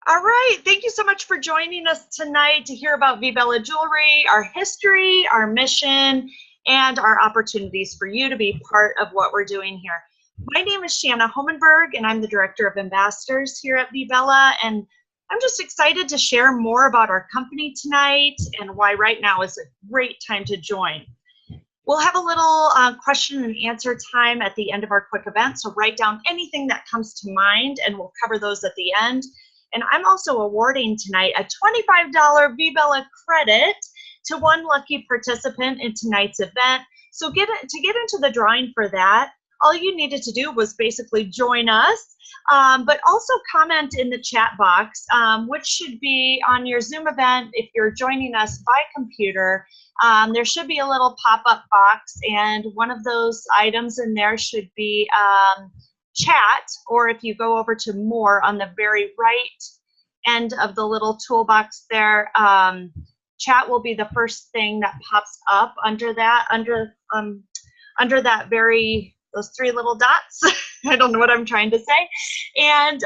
All right, thank you so much for joining us tonight to hear about Vibella Jewelry, our history, our mission, and our opportunities for you to be part of what we're doing here. My name is Shanna Homenberg, and I'm the Director of Ambassadors here at Vibella, and I'm just excited to share more about our company tonight and why right now is a great time to join. We'll have a little question and answer time at the end of our quick event, so write down anything that comes to mind, and we'll cover those at the end. And I'm also awarding tonight a $25 Vibella credit to one lucky participant in tonight's event. So to get into the drawing for that, all you needed to do was basically join us, but also comment in the chat box, which should be on your Zoom event. If you're joining us by computer, there should be a little pop-up box, and one of those items in there should be chat, or if you go over to more on the very right end of the little toolbox there, chat will be the first thing that pops up under that, under that those three little dots. I don't know what I'm trying to say. And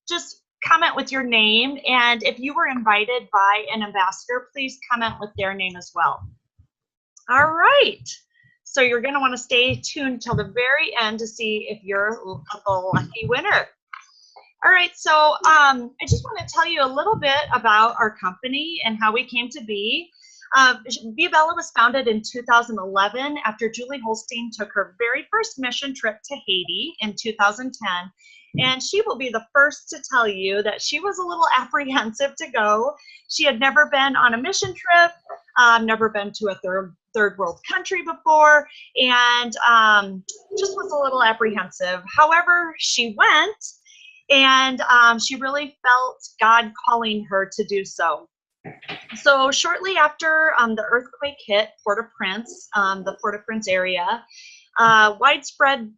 just comment with your name, and if you were invited by an ambassador, please comment with their name as well. All right. So you're going to want to stay tuned till the very end to see if you're a lucky winner. All right, so I just want to tell you a little bit about our company and how we came to be. Vibella was founded in 2011 after Julie Holstein took her very first mission trip to Haiti in 2010. And she will be the first to tell you that she was a little apprehensive to go. She had never been on a mission trip, never been to a third world country before, and just was a little apprehensive. However, she went, and she really felt God calling her to do so. So shortly after the earthquake hit Port-au-Prince, the Port-au-Prince area, widespread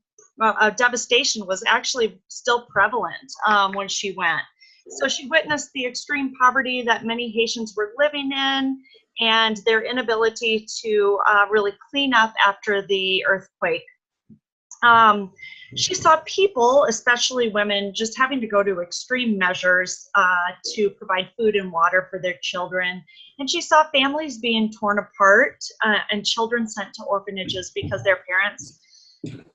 devastation was actually still prevalent when she went. So she witnessed the extreme poverty that many Haitians were living in, and their inability to really clean up after the earthquake. She saw people, especially women, just having to go to extreme measures to provide food and water for their children. And she saw families being torn apart and children sent to orphanages because their parents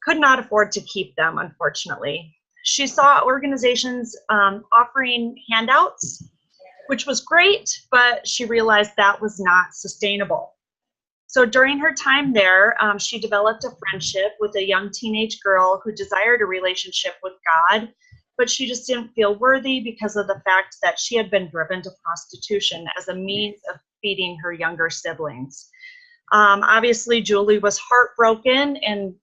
could not afford to keep them, unfortunately. She saw organizations offering handouts, which was great, but she realized that was not sustainable. So during her time there, she developed a friendship with a young teenage girl who desired a relationship with God, but she just didn't feel worthy because of the fact that she had been driven to prostitution as a means of feeding her younger siblings. Obviously, Julie was heartbroken, and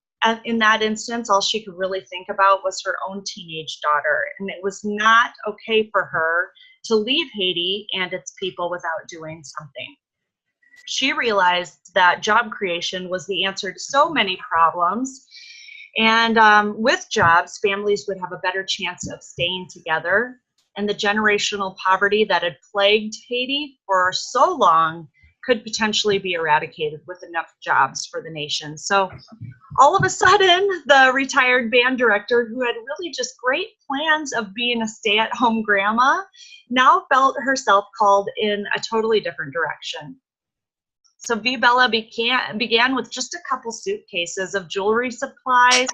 in that instance, all she could really think about was her own teenage daughter, and it was not okay for her to leave Haiti and its people without doing something. She realized that job creation was the answer to so many problems, and with jobs, families would have a better chance of staying together, and the generational poverty that had plagued Haiti for so long could potentially be eradicated with enough jobs for the nation. So all of a sudden, the retired band director, who had really just great plans of being a stay-at-home grandma, now felt herself called in a totally different direction. So Vibella began with just a couple suitcases of jewelry supplies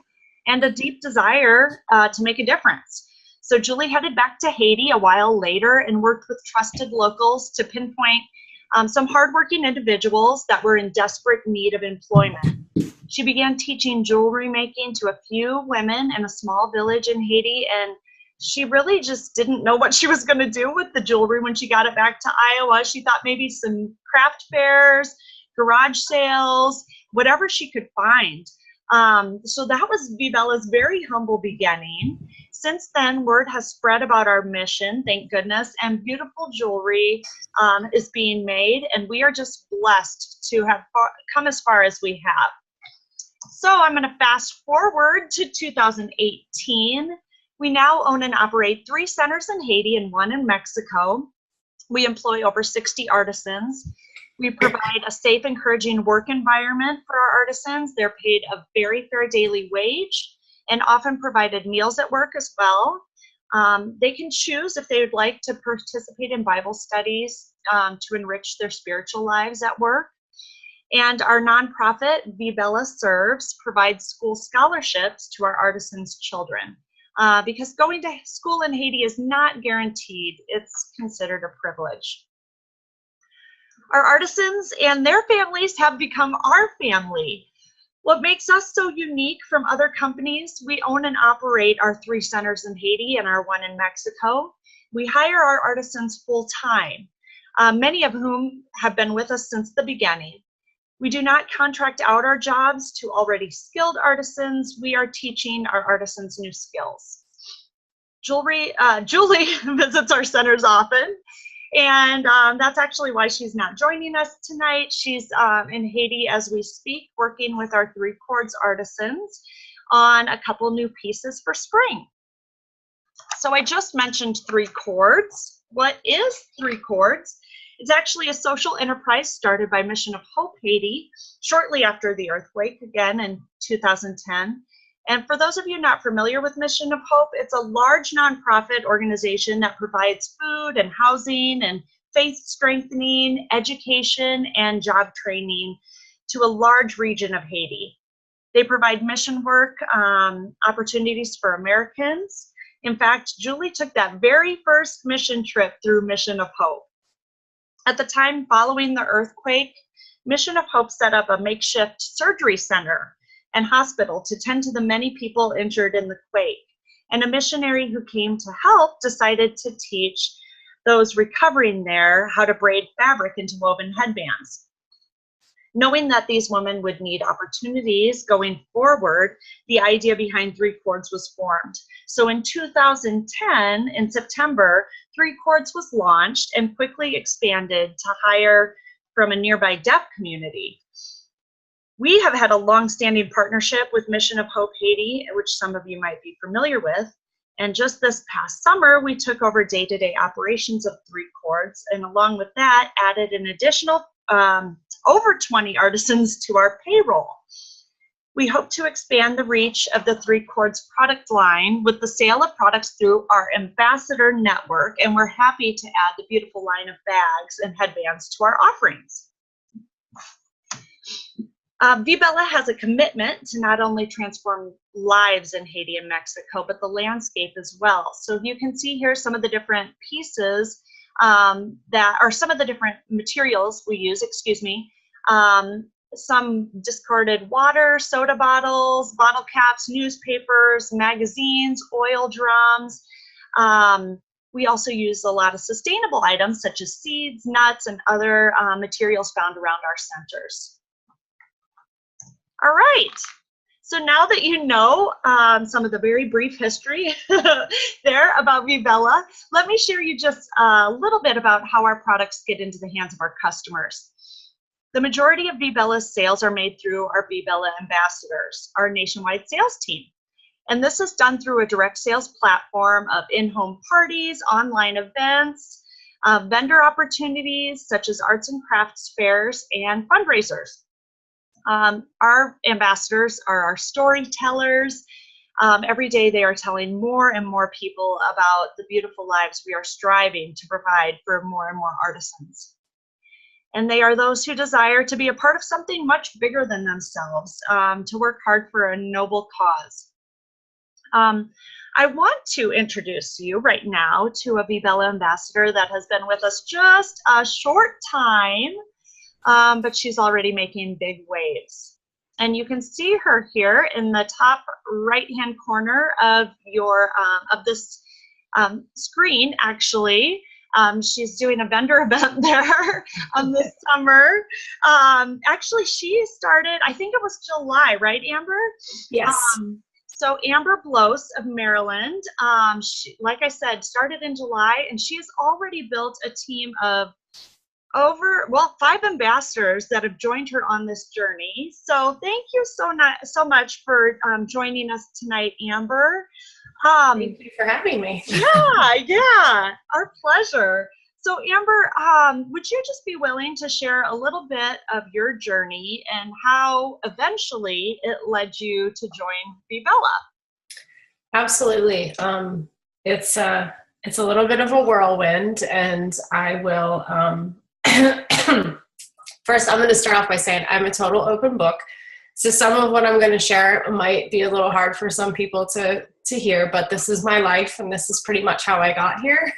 and a deep desire to make a difference. So Julie headed back to Haiti a while later and worked with trusted locals to pinpoint some hardworking individuals that were in desperate need of employment. She began teaching jewelry making to a few women in a small village in Haiti, and she really just didn't know what she was going to do with the jewelry when she got it back to Iowa. She thought maybe some craft fairs, garage sales, whatever she could find. So that was Vibella's very humble beginning. Since then, word has spread about our mission, thank goodness, and beautiful jewelry is being made, and we are just blessed to have come as far as we have. So I'm going to fast forward to 2018. We now own and operate 3 centers in Haiti and 1 in Mexico. We employ over 60 artisans. We provide a safe, encouraging work environment for our artisans. They're paid a very fair daily wage and often provided meals at work as well. They can choose if they would like to participate in Bible studies to enrich their spiritual lives at work. And our nonprofit, Vibella Serves, provides school scholarships to our artisans' children. Because going to school in Haiti is not guaranteed. It's considered a privilege. Our artisans and their families have become our family. What makes us so unique from other companies, we own and operate our 3 centers in Haiti and our 1 in Mexico. We hire our artisans full time, many of whom have been with us since the beginning. We do not contract out our jobs to already skilled artisans. We are teaching our artisans new skills. Julie visits our centers often, and that's actually why she's not joining us tonight. She's in Haiti as we speak, working with our 3 chords artisans on a couple new pieces for spring. So I just mentioned 3 chords. What is 3 chords? It's actually a social enterprise started by Mission of Hope Haiti shortly after the earthquake, again in 2010. And for those of you not familiar with Mission of Hope, it's a large nonprofit organization that provides food and housing and faith strengthening, education, and job training to a large region of Haiti. They provide mission work opportunities for Americans. In fact, Julie took that very first mission trip through Mission of Hope. At the time following the earthquake, Mission of Hope set up a makeshift surgery center and hospital to tend to the many people injured in the quake. And a missionary who came to help decided to teach those recovering there how to braid fabric into woven headbands. Knowing that these women would need opportunities going forward, the idea behind 3 Chords was formed. So in 2010, in September, 3 Chords was launched and quickly expanded to hire from a nearby deaf community. We have had a long-standing partnership with Mission of Hope Haiti, which some of you might be familiar with. And just this past summer, we took over day-to-day operations of 3 Chords, and along with that, added an additional over 20 artisans to our payroll. We hope to expand the reach of the 3 Chords product line with the sale of products through our ambassador network, and we're happy to add the beautiful line of bags and headbands to our offerings. Vibella has a commitment to not only transform lives in Haiti and Mexico, but the landscape as well. So you can see here some of the different pieces that are some of the different materials we use, some discarded water, soda bottles, bottle caps, newspapers, magazines, oil drums. We also use a lot of sustainable items such as seeds, nuts, and other materials found around our centers. All right, so now that you know some of the very brief history there about Vibella, let me share you just a little bit about how our products get into the hands of our customers. The majority of Vibella's sales are made through our Vibella ambassadors, our nationwide sales team. And this is done through a direct sales platform of in-home parties, online events, vendor opportunities such as arts and crafts fairs, and fundraisers. Our ambassadors are our storytellers. Every day they are telling more and more people about the beautiful lives we are striving to provide for more and more artisans. And they are those who desire to be a part of something much bigger than themselves, to work hard for a noble cause. I want to introduce you right now to a Vibella ambassador that has been with us just a short time, but she's already making big waves. And you can see her here in the top right-hand corner of your of this screen, actually. She's doing a vendor event there this summer. Actually, she started, I think it was July, right, Amber? Yes. So Amber Bloss of Maryland, she, like I said, started in July, and she has already built a team of over, well, 5 ambassadors that have joined her on this journey. So thank you so much for joining us tonight, Amber. Thank you for having me. Yeah, our pleasure. So Amber, would you just be willing to share a little bit of your journey and how eventually it led you to join Vibella? Absolutely. it's a little bit of a whirlwind, and I will, first I'm going to start off by saying I'm a total open book. So some of what I'm going to share might be a little hard for some people to hear, but this is my life, and this is pretty much how I got here.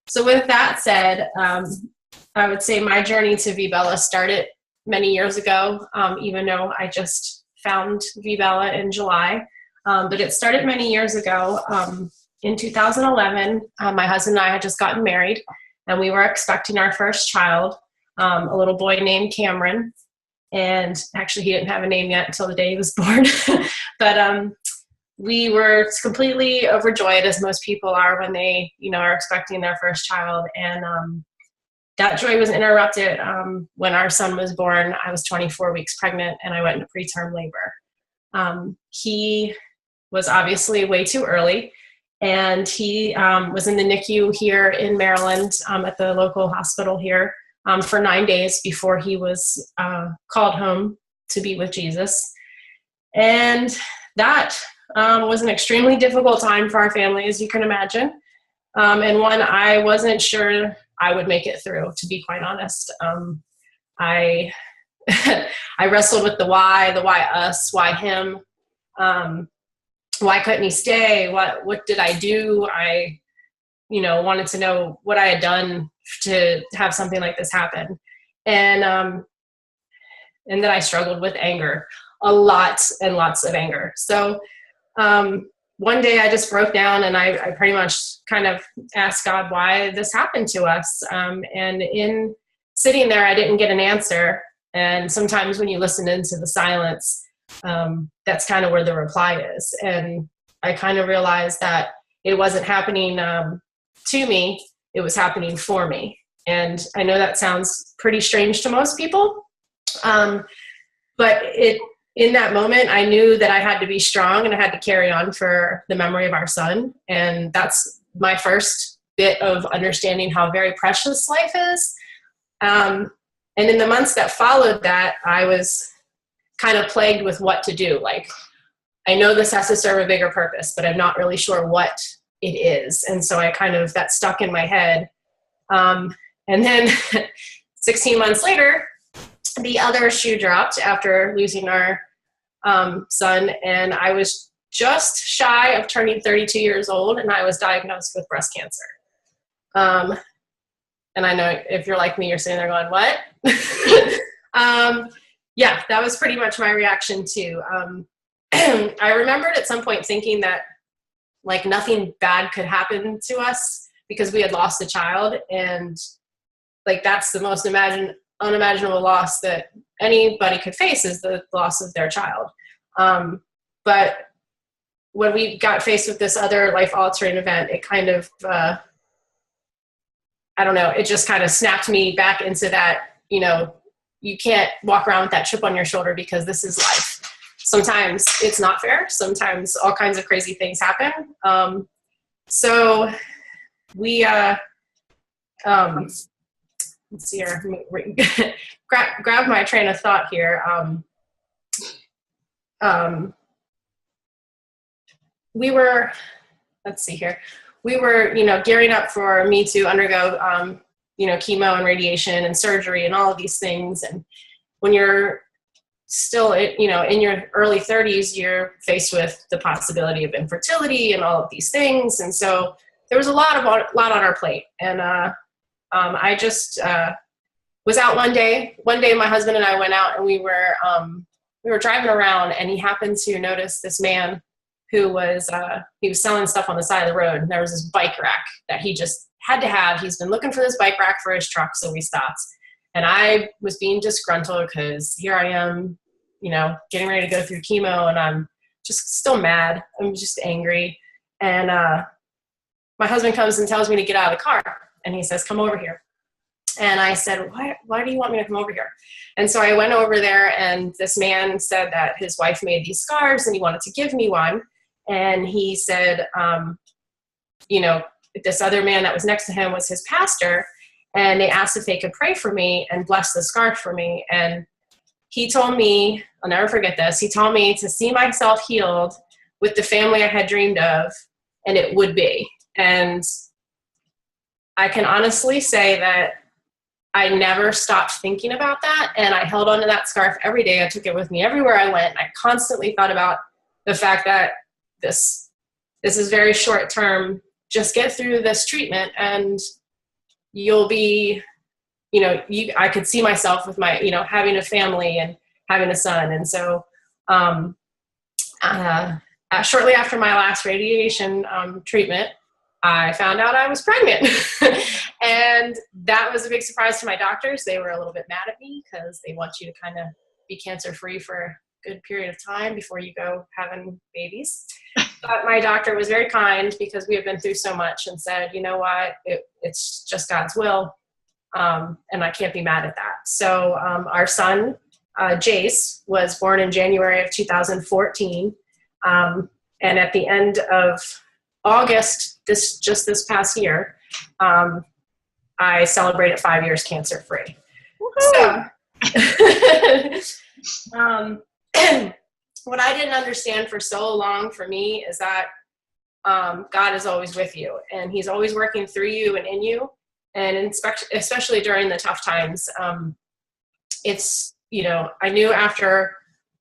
So with that said, I would say my journey to Vibella started many years ago, even though I just found Vibella in July. But it started many years ago. In 2011, my husband and I had just gotten married, and we were expecting our first child, a little boy named Cameron. And actually, he didn't have a name yet until the day he was born. But we were completely overjoyed, as most people are when they, are expecting their first child. And that joy was interrupted when our son was born. I was 24 weeks pregnant, and I went into preterm labor. He was obviously way too early, and he was in the NICU here in Maryland at the local hospital here for 9 days before he was called home to be with Jesus. And that was an extremely difficult time for our family, as you can imagine, and one I wasn't sure I would make it through, to be quite honest. I I wrestled with the why us, why him, why couldn't he stay? What did I do? I, wanted to know what I had done to have something like this happen. And then I struggled with anger, a lot and lots of anger. So one day I just broke down, and I pretty much kind of asked God why this happened to us. And in sitting there, I didn't get an answer. And sometimes when you listen into the silence, that's kind of where the reply is. And I kind of realized that it wasn't happening to me, it was happening for me. And I know that sounds pretty strange to most people, but in that moment, I knew that I had to be strong and I had to carry on for the memory of our son. And that's my first bit of understanding how very precious life is. And in the months that followed that, I was kind of plagued with what to do. Like, I know this has to serve a bigger purpose, but I'm not really sure what it is. And so that stuck in my head. And then 16 months later, the other shoe dropped after losing our son, and I was just shy of turning 32 years old, and I was diagnosed with breast cancer. And I know if you're like me, you're sitting there going, what? Yeah, that was pretty much my reaction too. I remembered at some point thinking that like nothing bad could happen to us because we had lost a child, and like that's the most unimaginable loss that anybody could face, is the loss of their child. But when we got faced with this other life-altering event, it kind of, I don't know, it just kind of snapped me back into that, you can't walk around with that chip on your shoulder because this is life. Sometimes it's not fair. Sometimes all kinds of crazy things happen. So we, let's see here, grab my train of thought here. We were, let's see here. We were, gearing up for me to undergo, chemo and radiation and surgery and all of these things. And when you're still, in your early 30s, you're faced with the possibility of infertility and all of these things. And so there was a lot on our plate. And I just was out one day. One day, my husband and I went out, and we were driving around, and he happened to notice this man who was he was selling stuff on the side of the road. And there was this bike rack that he just had to have. He's been looking for this bike rack for his truck, so we stopped. And I was being disgruntled because here I am, getting ready to go through chemo, and I'm just still mad. I'm just angry. And my husband comes and tells me to get out of the car, and he says, "Come over here." And I said, why do you want me to come over here? And so I went over there, and this man said that his wife made these scarves and he wanted to give me one. And he said, this other man that was next to him was his pastor, and they asked if they could pray for me and bless the scarf for me. And he told me, I'll never forget this, he told me to see myself healed with the family I had dreamed of, and it would be. And I can honestly say that I never stopped thinking about that, and I held onto that scarf every day. I took it with me everywhere I went. I constantly thought about the fact that this is very short term. Just get through this treatment, and you'll be, I could see myself with my, having a family and having a son. And so shortly after my last radiation treatment, I found out I was pregnant. And that was a big surprise to my doctors. They were a little bit mad at me because they want you to kind of be cancer-free for a good period of time before you go having babies. But my doctor was very kind because we have been through so much and said, you know what, it's just God's will. And I can't be mad at that. So our son, Jace, was born in January of 2014. And at the end of August, this past year, I celebrated 5 years cancer-free. So, what I didn't understand for so long for me is that God is always with you, and he's always working through you and in you. And especially during the tough times, I knew after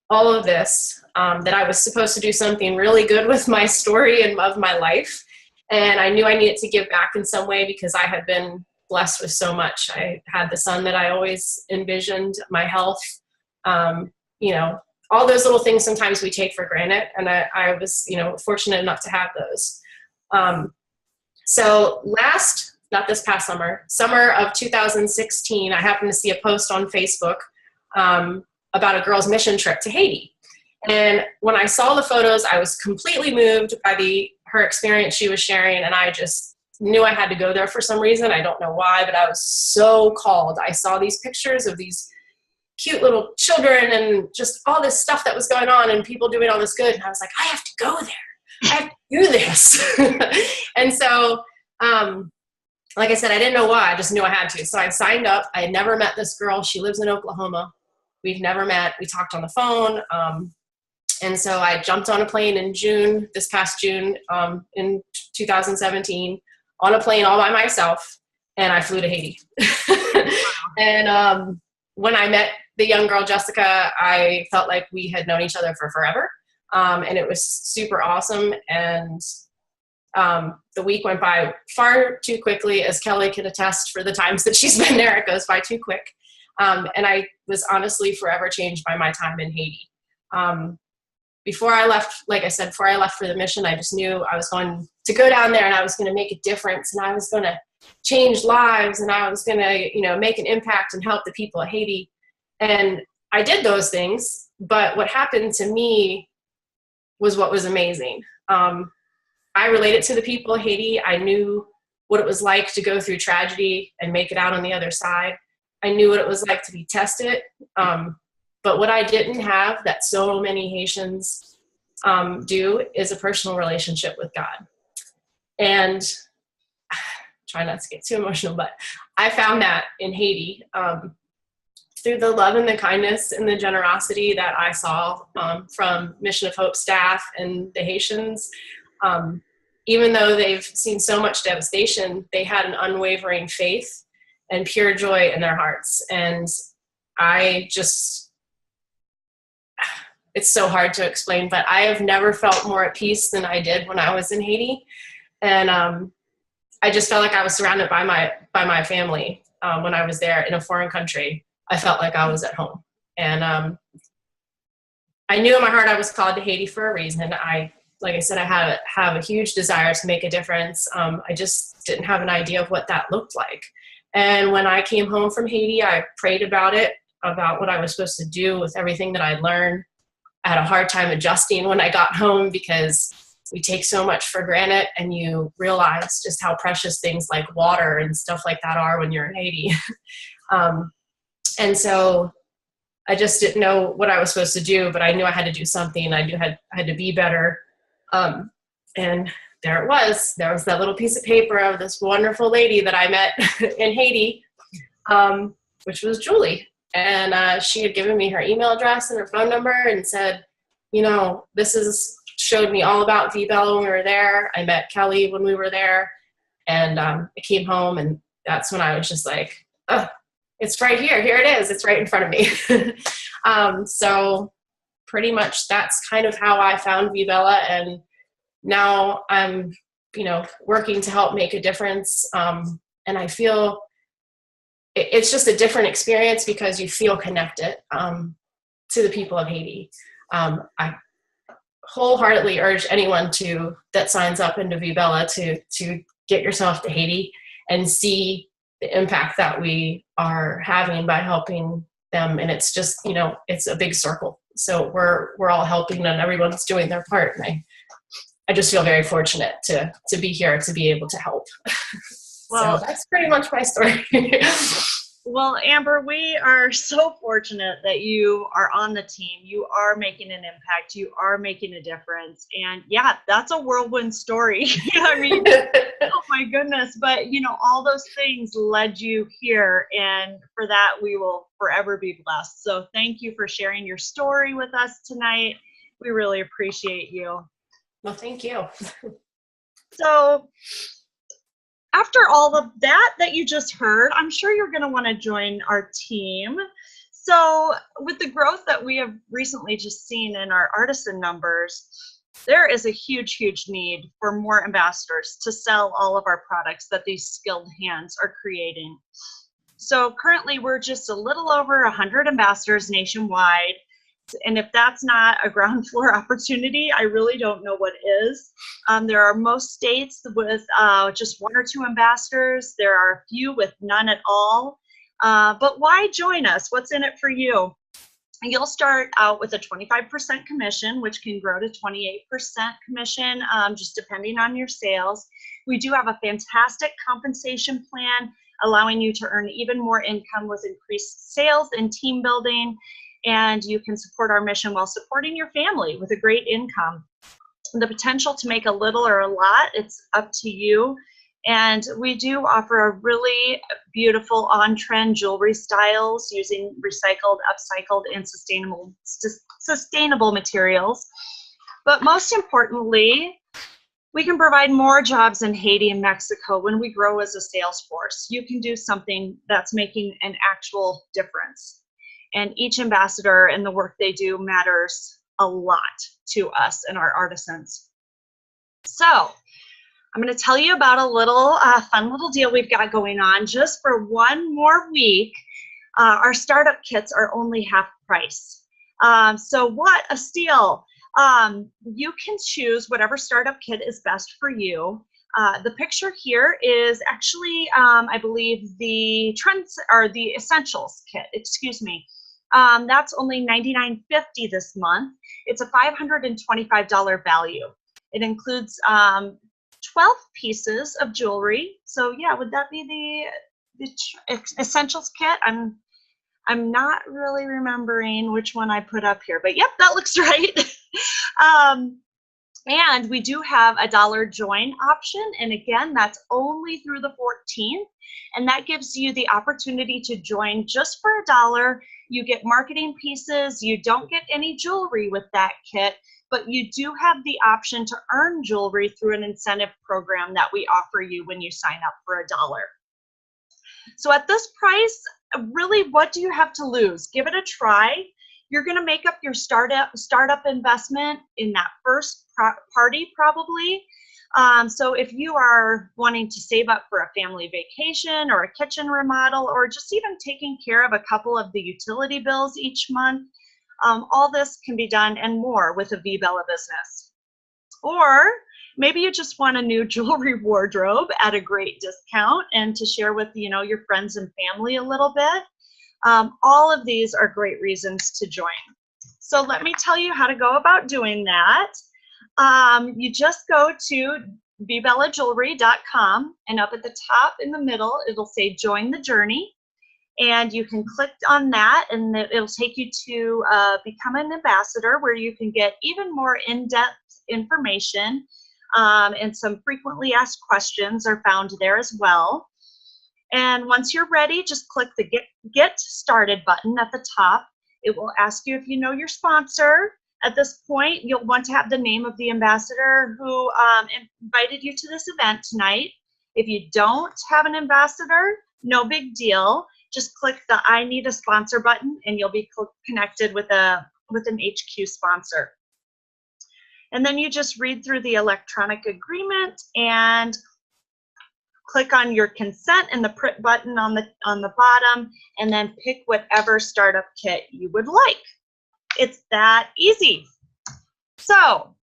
all of this that I was supposed to do something really good with my story and of my life. And I knew I needed to give back in some way because I had been blessed with so much. I had the son that I always envisioned, my health, all those little things sometimes we take for granted. And I was, fortunate enough to have those. So not this past summer of 2016, I happened to see a post on Facebook about a girl's mission trip to Haiti. And when I saw the photos, I was completely moved by her experience she was sharing, and I just knew I had to go there for some reason. I don't know why, but I was so called. I saw these pictures of these cute little children and just all this stuff that was going on and people doing all this good. And I was like, I have to go there. I have to do this. And so, like I said, I didn't know why. I just knew I had to. So I signed up. I had never met this girl. She lives in Oklahoma. We've never met. We talked on the phone. And so I jumped on a plane in this past June, in 2017, on a plane all by myself, and I flew to Haiti. And when I met the young girl, Jessica, I felt like we had known each other for forever. And it was super awesome. And the week went by far too quickly, as Kelly can attest for the times that she's been there. It goes by too quick. And I was honestly forever changed by my time in Haiti. Before I left for the mission, I just knew I was going to go down there and I was going to make a difference, and I was going to change lives, and I was going to, make an impact and help the people of Haiti. And I did those things, but what happened to me was what was amazing. I related to the people of Haiti. I knew what it was like to go through tragedy and make it out on the other side. I knew what it was like to be tested. But what I didn't have that so many Haitians do is a personal relationship with God. And try not to get too emotional, but I found that in Haiti through the love and the kindness and the generosity that I saw from Mission of Hope staff and the Haitians. Even though they've seen so much devastation, they had an unwavering faith and pure joy in their hearts. And it's so hard to explain, but I have never felt more at peace than I did when I was in Haiti. And I just felt like I was surrounded by my family when I was there in a foreign country. I felt like I was at home. And I knew in my heart I was called to Haiti for a reason. Like I said, I have a huge desire to make a difference. I just didn't have an idea of what that looked like. And when I came home from Haiti, I prayed about what I was supposed to do with everything that I learned. I had a hard time adjusting when I got home because we take so much for granted, and you realize just how precious things like water and stuff like that are when you're in Haiti. And so I just didn't know what I was supposed to do, but I knew I had to do something. I knew I had to be better. And there it was. There was that little piece of paper of this wonderful lady that I met in Haiti, which was Julie. And she had given me her email address and her phone number and said, showed me all about V-Bella when we were there. I met Kelly when we were there, and I came home, and that's when I was just like, oh, it's right here. Here it is. It's right in front of me. So pretty much that's kind of how I found V-Bella, and now I'm, working to help make a difference. And I feel it's just a different experience because you feel connected to the people of Haiti. I wholeheartedly urge anyone that signs up into V-Bella to get yourself to Haiti and see the impact that we are having by helping them. And it's just, it's a big circle. So we're all helping and everyone's doing their part. And I just feel very fortunate to be here, to be able to help. Well, so that's pretty much my story. Well, Amber, we are so fortunate that you are on the team. You are making an impact. You are making a difference. And yeah, that's a whirlwind story. I mean, oh my goodness. But, all those things led you here. And for that, we will forever be blessed. So thank you for sharing your story with us tonight. We really appreciate you. Well, thank you. So after all of that you just heard, I'm sure you're going to want to join our team. So with the growth that we have recently just seen in our artisan numbers, there is a huge, huge need for more ambassadors to sell all of our products that these skilled hands are creating. So currently we're just a little over 100 ambassadors nationwide. And if that's not a ground floor opportunity, I really don't know what is. There are most states with just 1 or 2 ambassadors. There are a few with none at all. But why join us? What's in it for you? You'll start out with a 25% commission, which can grow to 28% commission, just depending on your sales. We do have a fantastic compensation plan, allowing you to earn even more income with increased sales and team building. And you can support our mission while supporting your family with a great income. The potential to make a little or a lot, it's up to you. And we do offer a really beautiful on-trend jewelry styles using recycled, upcycled, and sustainable materials. But most importantly, we can provide more jobs in Haiti and Mexico when we grow as a sales force. You can do something that's making an actual difference. And each ambassador and the work they do matters a lot to us and our artisans. So I'm going to tell you about a little fun little deal we've got going on just for one more week. Our startup kits are only half price. So what a steal. You can choose whatever startup kit is best for you. The picture here is actually, I believe, the trends or the essentials kit, excuse me. That's only $99.50 this month. It's a $525 value. It includes 12 pieces of jewelry. So yeah, would that be the essentials kit? I'm not really remembering which one I put up here, but yep, that looks right. And we do have a $1 join option. And again, that's only through the 14th. And that gives you the opportunity to join just for $1. You get marketing pieces. You don't get any jewelry with that kit, but you do have the option to earn jewelry through an incentive program that we offer you when you sign up for $1. So at this price, really, what do you have to lose? Give it a try. You're going to make up your startup investment in that first party probably. So if you are wanting to save up for a family vacation or a kitchen remodel or just even taking care of a couple of the utility bills each month, all this can be done and more with a V-Bella business. Or maybe you just want a new jewelry wardrobe at a great discount and to share with your friends and family a little bit. All of these are great reasons to join. So let me tell you how to go about doing that. You just go to vbellajewelry.com, and up at the top in the middle, it'll say join the journey. And you can click on that and it'll take you to become an ambassador, where you can get even more in-depth information, and some frequently asked questions are found there as well. And once you're ready, just click the Get Started button at the top. It will ask you if you know your sponsor, At this point, you'll want to have the name of the ambassador who invited you to this event tonight. If you don't have an ambassador, no big deal. Just click the I need a sponsor button and you'll be connected with an HQ sponsor. And then you just read through the electronic agreement and click on your consent and the print button on the bottom, and then pick whatever startup kit you would like. It's that easy. So,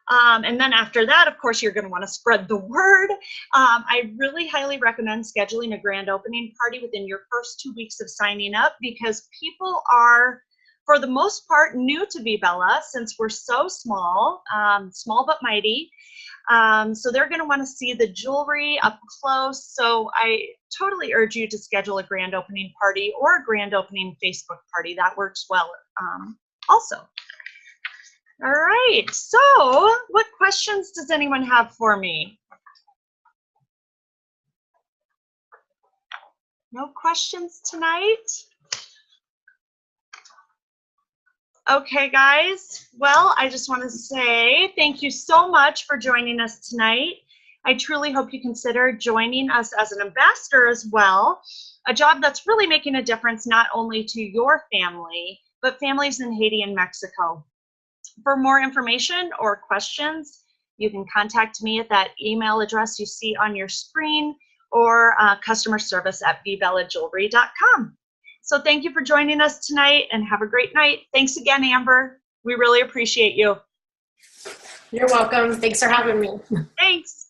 and then after that, of course, you're going to want to spread the word. I really highly recommend scheduling a grand opening party within your first 2 weeks of signing up, because people are, for the most part, new to V-Bella since we're so small, small but mighty. So they're going to want to see the jewelry up close. So I totally urge you to schedule a grand opening party or a grand opening Facebook party. That works well also. All right, so what questions does anyone have for me? No questions tonight? Okay, guys. Well, I just want to say thank you so much for joining us tonight. I truly hope you consider joining us as an ambassador as well, a job that's really making a difference not only to your family, but families in Haiti and Mexico. For more information or questions, you can contact me at that email address you see on your screen, or customer service at vbellajewelry.com. So thank you for joining us tonight and have a great night. Thanks again, Amber. We really appreciate you. You're welcome. Thanks for having me. Thanks.